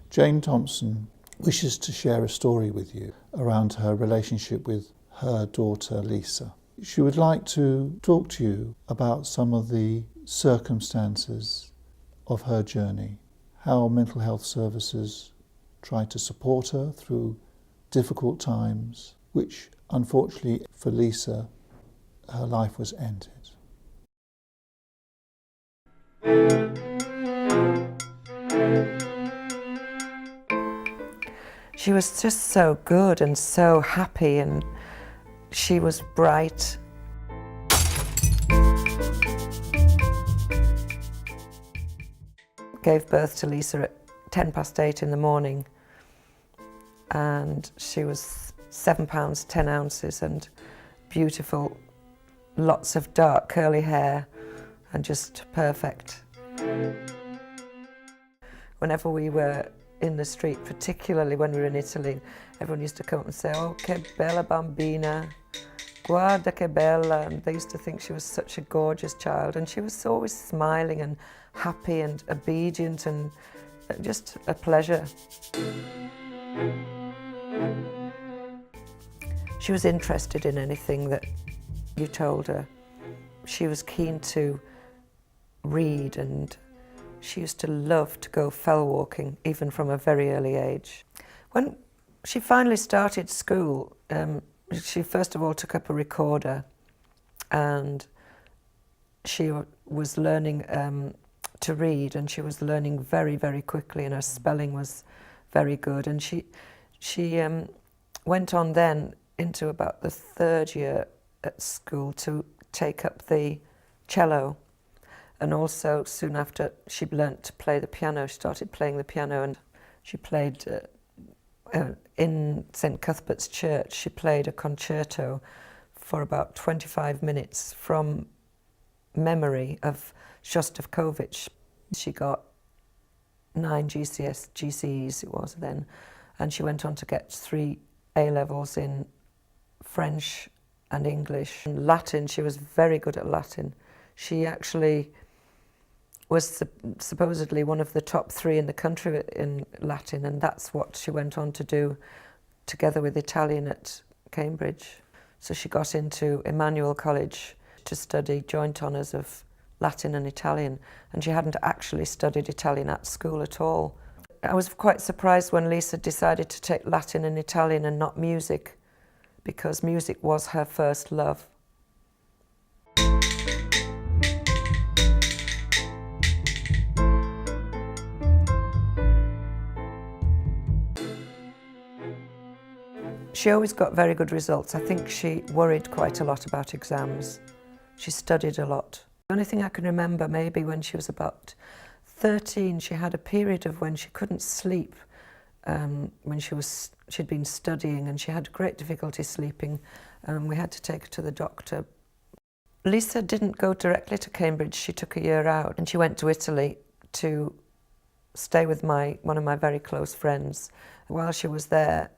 Jane Thompson wishes to share a story with you around her relationship with her daughter Lisa. She would like to talk to you about some of the circumstances of her journey, how mental health services tried to support her through difficult times, which unfortunately for Lisa, her life was ended. She was just so good and so happy, and she was bright. Gave birth to Lisa at 8:10 in the morning, and she was 7 pounds 10 ounces and beautiful, lots of dark curly hair and just perfect. Whenever we were in the street, particularly when we were in Italy, everyone used to come up and say, "Oh, che bella bambina, guarda che bella," and they used to think she was such a gorgeous child, and she was always smiling and happy and obedient and just a pleasure. She was interested in anything that you told her. She was keen to read, and she used to love to go fell walking, even from a very early age. When she finally started school, she first of all took up a recorder, and she was learning to read, and she was learning very, very quickly, and her spelling was very good. And she went on then into about the 3rd year at school to take up the cello. And also, soon after, she learnt to play the piano. She started playing the piano, and she played in St. Cuthbert's Church. She played a concerto for about 25 minutes from memory of Shostakovich. She got 9 GCEs, it was then, and she went on to get 3 A-levels in French and English. And Latin, she was very good at Latin. She actually was supposedly one of the top 3 in the country in Latin, and that's what she went on to do together with Italian at Cambridge. So she got into Emmanuel College to study joint honours of Latin and Italian, and she hadn't actually studied Italian at school at all. I was quite surprised when Lisa decided to take Latin and Italian and not music, because music was her first love. She always got very good results. I think she worried quite a lot about exams. She studied a lot. The only thing I can remember, maybe when she was about 13, she had a period of when she couldn't sleep, when she'd been studying, and she had great difficulty sleeping, and we had to take her to the doctor. Lisa didn't go directly to Cambridge. She took a year out, and she went to Italy to stay with one of my very close friends. While she was there,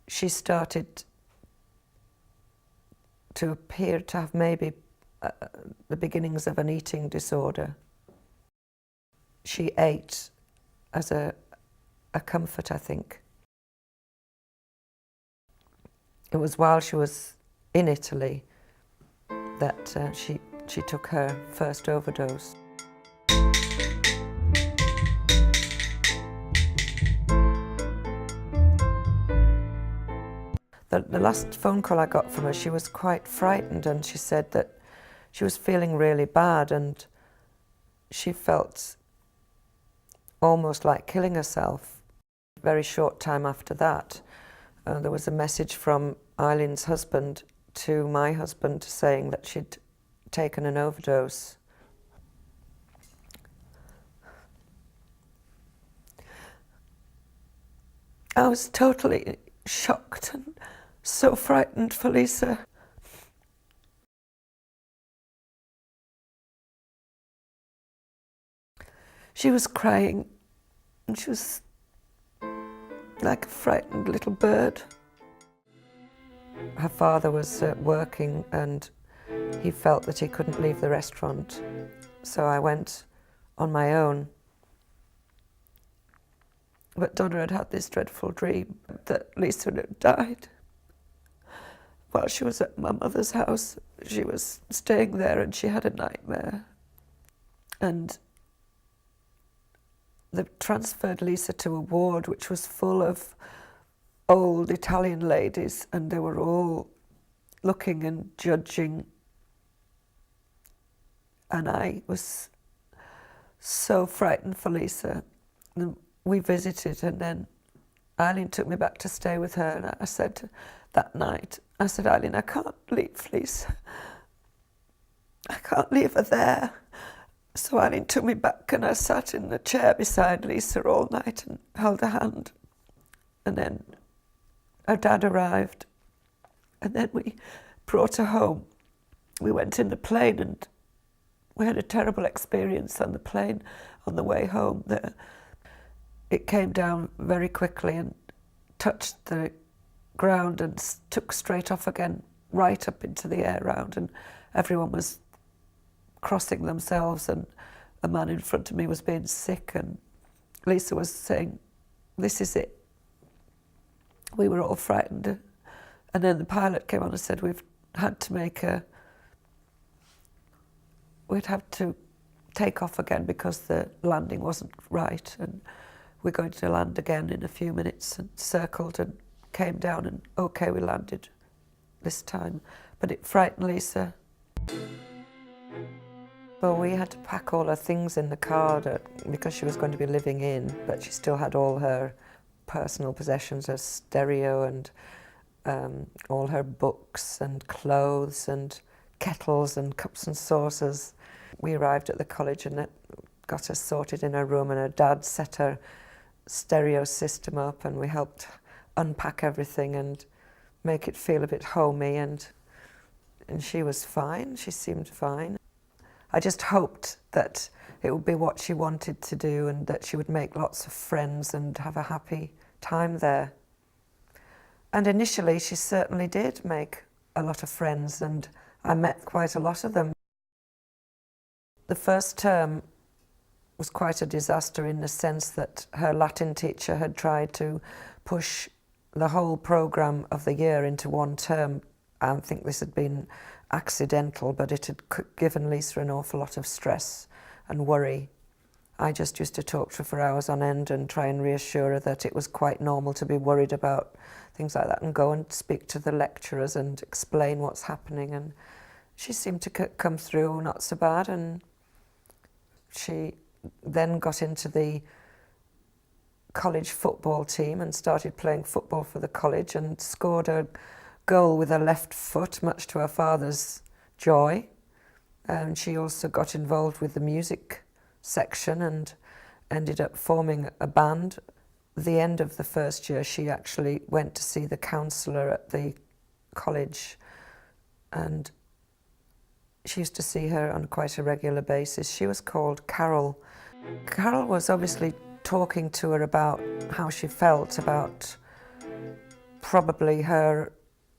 she started to appear to have maybe the beginnings of an eating disorder. She ate as a comfort, I think. It was while she was in Italy that she took her first overdose. The last phone call I got from her, she was quite frightened, and she said that she was feeling really bad, and she felt almost like killing herself. A very short time after that, there was a message from Eileen's husband to my husband saying that she'd taken an overdose. I was totally shocked and so frightened for Lisa. She was crying, and she was like a frightened little bird. Her father was working, and he felt that he couldn't leave the restaurant, so I went on my own But Donna had had this dreadful dream that Lisa had died while she was at my mother's house. She was staying there and she had a nightmare. And they transferred Lisa to a ward which was full of old Italian ladies, and they were all looking and judging. And I was so frightened for Lisa. And we visited, and then Eileen took me back to stay with her, and I said that night, I said, Eileen, I can't leave Lisa. I can't leave her there. So Eileen took me back, and I sat in the chair beside Lisa all night and held her hand. And then her dad arrived, and then we brought her home. We went in the plane, and we had a terrible experience on the plane on the way home. It came down very quickly and touched the ground and took straight off again, right up into the air round, and everyone was crossing themselves, and a man in front of me was being sick, and Lisa was saying, this is it. We were all frightened. And then the pilot came on and said, we'd have to take off again because the landing wasn't right, and we're going to land again in a few minutes, and circled and came down, and okay, we landed this time. But it frightened Lisa. Well, we had to pack all her things in the car because she was going to be living in, but she still had all her personal possessions, her stereo and all her books and clothes and kettles and cups and saucers. We arrived at the college and it got her sorted in her room, and her dad set her stereo system up, and we helped unpack everything and make it feel a bit homey, and she was fine. She seemed fine. I just hoped that it would be what she wanted to do, and that she would make lots of friends and have a happy time there. And initially she certainly did make a lot of friends, and I met quite a lot of them. The first term was quite a disaster in the sense that her Latin teacher had tried to push the whole programme of the year into one term. I think this had been accidental, but it had given Lisa an awful lot of stress and worry. I just used to talk to her for hours on end and try and reassure her that it was quite normal to be worried about things like that, and go and speak to the lecturers and explain what's happening. And she seemed to come through not so bad, and she then got into the college football team and started playing football for the college, and scored a goal with her left foot, much to her father's joy. And she also got involved with the music section and ended up forming a band. At the end of the first year, she actually went to see the counsellor at the college, and she used to see her on quite a regular basis. She was called Carol. Carol was obviously talking to her about how she felt about probably her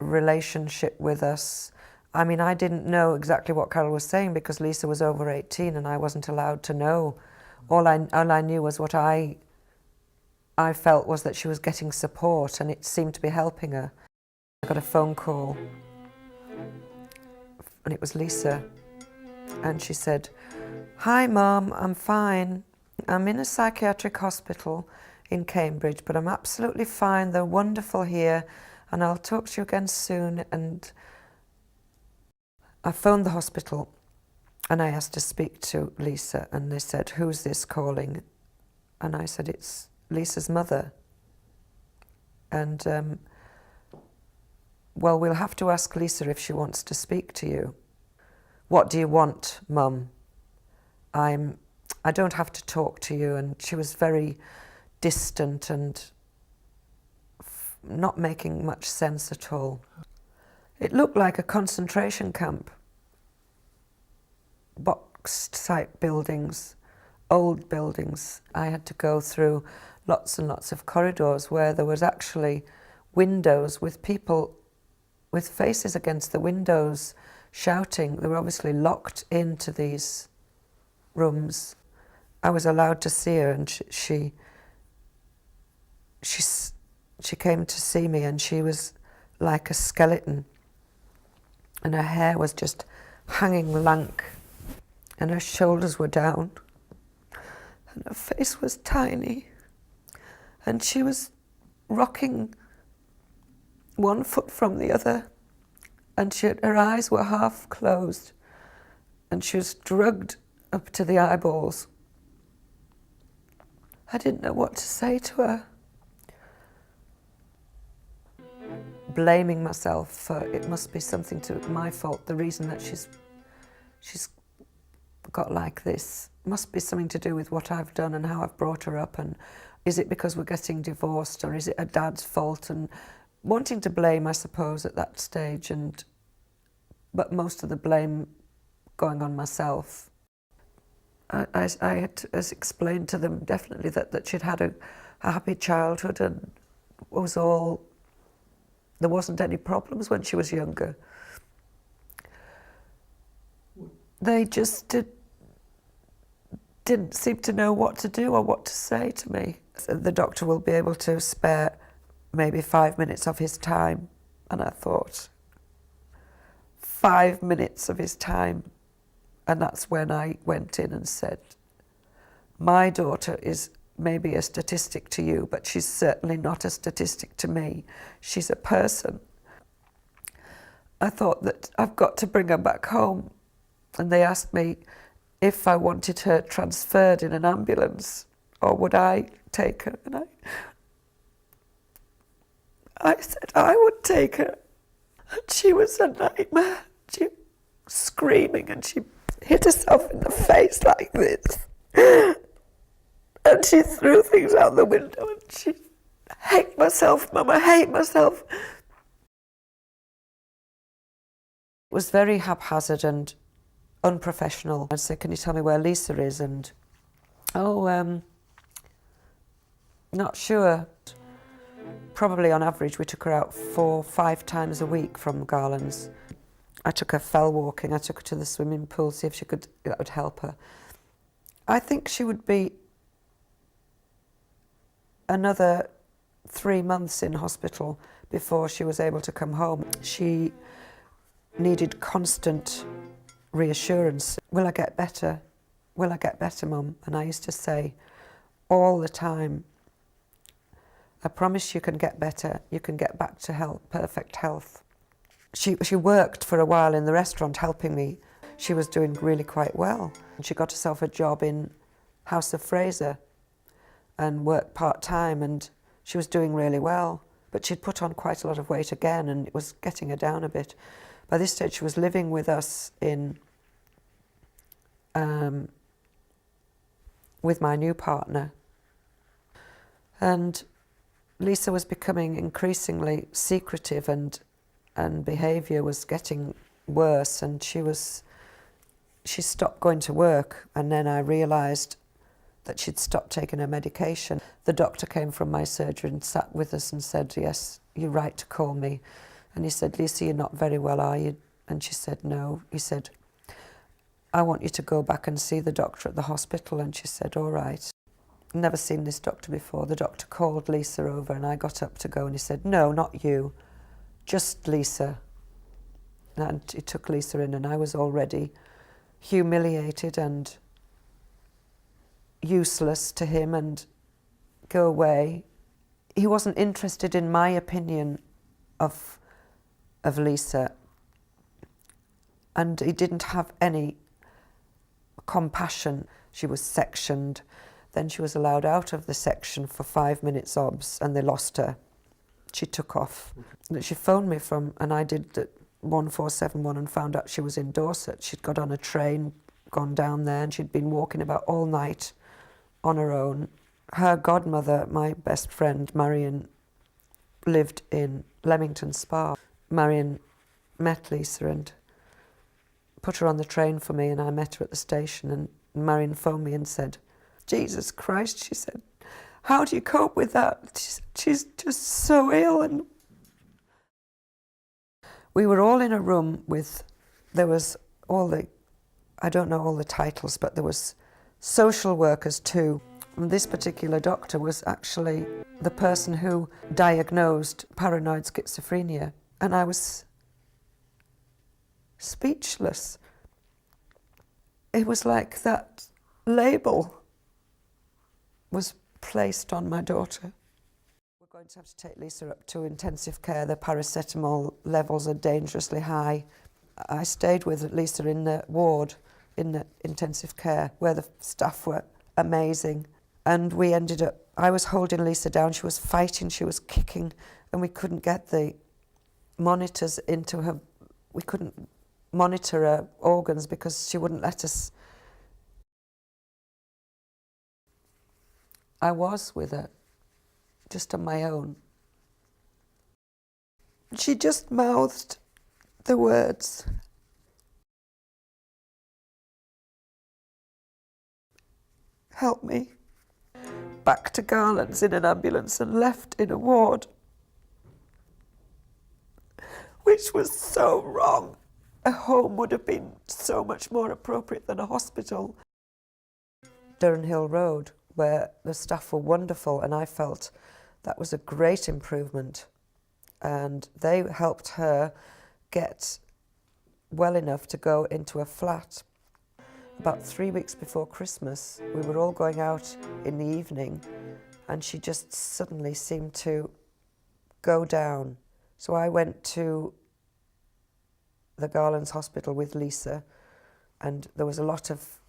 relationship with us. I mean, I didn't know exactly what Carol was saying because Lisa was over 18 and I wasn't allowed to know. All I knew was what I felt was that she was getting support, and it seemed to be helping her. I got a phone call, and it was Lisa, and she said, "Hi Mum, I'm fine. I'm in a psychiatric hospital in Cambridge, but I'm absolutely fine. They're wonderful here, and I'll talk to you again soon." And I phoned the hospital and I asked to speak to Lisa, and they said, "Who's this calling?" And I said, "It's Lisa's mother." And well, we'll have to ask Lisa if she wants to speak to you. "What do you want, Mum? I don't have to talk to you." And she was very distant and not making much sense at all. It looked like a concentration camp. Box-type buildings, old buildings. I had to go through lots and lots of corridors where there was actually windows with people with faces against the windows shouting. They were obviously locked into these rooms. I was allowed to see her, and she she came to see me, and she was like a skeleton, and her hair was just hanging lank, and her shoulders were down, and her face was tiny, and she was rocking one foot from the other, and her eyes were half closed, and she was drugged up to the eyeballs. I didn't know what to say to her. Blaming myself for it must be something to my fault, the reason that she's got like this must be something to do with what I've done and how I've brought her up, and is it because we're getting divorced, or is it her dad's fault, and wanting to blame, I suppose, at that stage, but most of the blame going on myself. I had to explain to them definitely that she'd had a happy childhood, and there wasn't any problems when she was younger. They just didn't seem to know what to do or what to say to me. The doctor will be able to spare maybe 5 minutes of his time, and I thought, 5 minutes of his time. And that's when I went in and said, my daughter is maybe a statistic to you, but she's certainly not a statistic to me. She's a person. I thought that I've got to bring her back home. And they asked me if I wanted her transferred in an ambulance, or would I take her? And I said I would take her. And she was a nightmare. She was screaming, and she hit herself in the face like this. And she threw things out the window, and she, I hate myself, Mum, I hate myself. It was very haphazard and unprofessional. I'd say, can you tell me where Lisa is? And, not sure. Probably on average we took her out 4 or 5 times a week from Garland's. I took her fell walking, I took her to the swimming pool, see if that would help her. I think she would be another 3 months in hospital before she was able to come home. She needed constant reassurance. Will I get better? Will I get better, Mum? And I used to say all the time, I promise you can get better, you can get back to health, perfect health. She worked for a while in the restaurant helping me. She was doing really quite well. She got herself a job in House of Fraser and worked part-time, and she was doing really well. But she'd put on quite a lot of weight again, and it was getting her down a bit. By this stage, she was living with us with my new partner. And Lisa was becoming increasingly secretive, and behaviour was getting worse, and she stopped going to work. And then I realised that she'd stopped taking her medication. The doctor came from my surgery and sat with us and said, yes, you're right to call me. And he said, Lisa, you're not very well, are you? And she said, no. He said, I want you to go back and see the doctor at the hospital. And she said, all right. Never seen this doctor before. The doctor called Lisa over, and I got up to go, and he said, no, not you. Just Lisa. And he took Lisa in, and I was already humiliated and useless to him, and go away. He wasn't interested in my opinion of Lisa, and he didn't have any compassion. She was sectioned. Then she was allowed out of the section for 5 minutes obs, and they lost her. She took off. Okay. She phoned me and I did the 1471 and found out she was in Dorset. She'd got on a train, gone down there, and she'd been walking about all night on her own. Her godmother, my best friend, Marion, lived in Leamington Spa. Marion met Lisa and put her on the train for me, and I met her at the station, and Marion phoned me and said, Jesus Christ, she said, how do you cope with that? She's just so ill. And we were all in a room there was I don't know all the titles, but there was social workers too. And this particular doctor was actually the person who diagnosed paranoid schizophrenia, and I was speechless. It was like that label was placed on my daughter. We're going to have to take Lisa up to intensive care. The paracetamol levels are dangerously high. I stayed with Lisa in the ward, in the intensive care, where the staff were amazing. And we ended up, I was holding Lisa down, she was fighting, she was kicking, and we couldn't get the monitors into her, we couldn't monitor her organs because she wouldn't let us. I was with her, just on my own. She just mouthed the words, "Help me," back to Garland's in an ambulance and left in a ward, which was so wrong. A home would have been so much more appropriate than a hospital. Durham Hill Road, where the staff were wonderful, and I felt that was a great improvement. And they helped her get well enough to go into a flat. About 3 weeks before Christmas, we were all going out in the evening, and she just suddenly seemed to go down. So I went to the Garland's Hospital with Lisa, and there was a lot of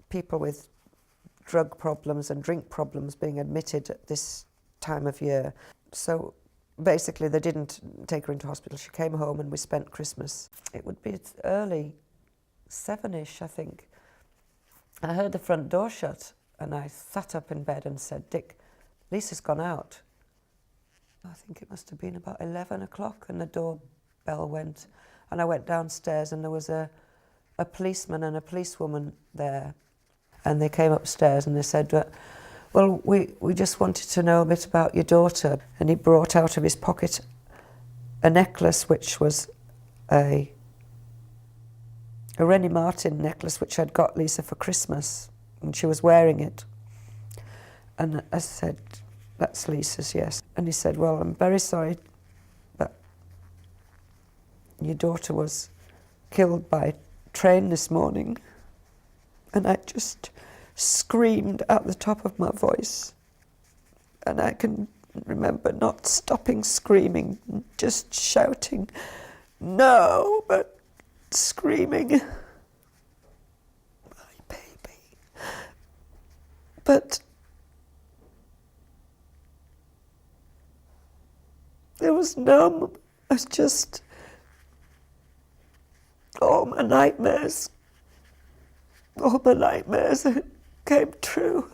people with drug problems and drink problems being admitted at this time of year. So basically they didn't take her into hospital. She came home and we spent Christmas. It would be early, 7-ish, I think. I heard the front door shut and I sat up in bed and said, "Dick, Lisa's gone out." I think it must have been about 11 o'clock and the doorbell went, and I went downstairs and there was a policeman and a policewoman there, and they came upstairs and they said, "Well, we just wanted to know a bit about your daughter." And he brought out of his pocket a necklace which was a Rennie Martin necklace which I'd got Lisa for Christmas, and she was wearing it. And I said, "That's Lisa's, yes." And he said, "Well, I'm very sorry, but your daughter was killed by train this morning." And I just screamed at the top of my voice. And I can remember not stopping screaming, just shouting, "No," but screaming, "My baby." But it was numb. I was just, all my nightmares came true.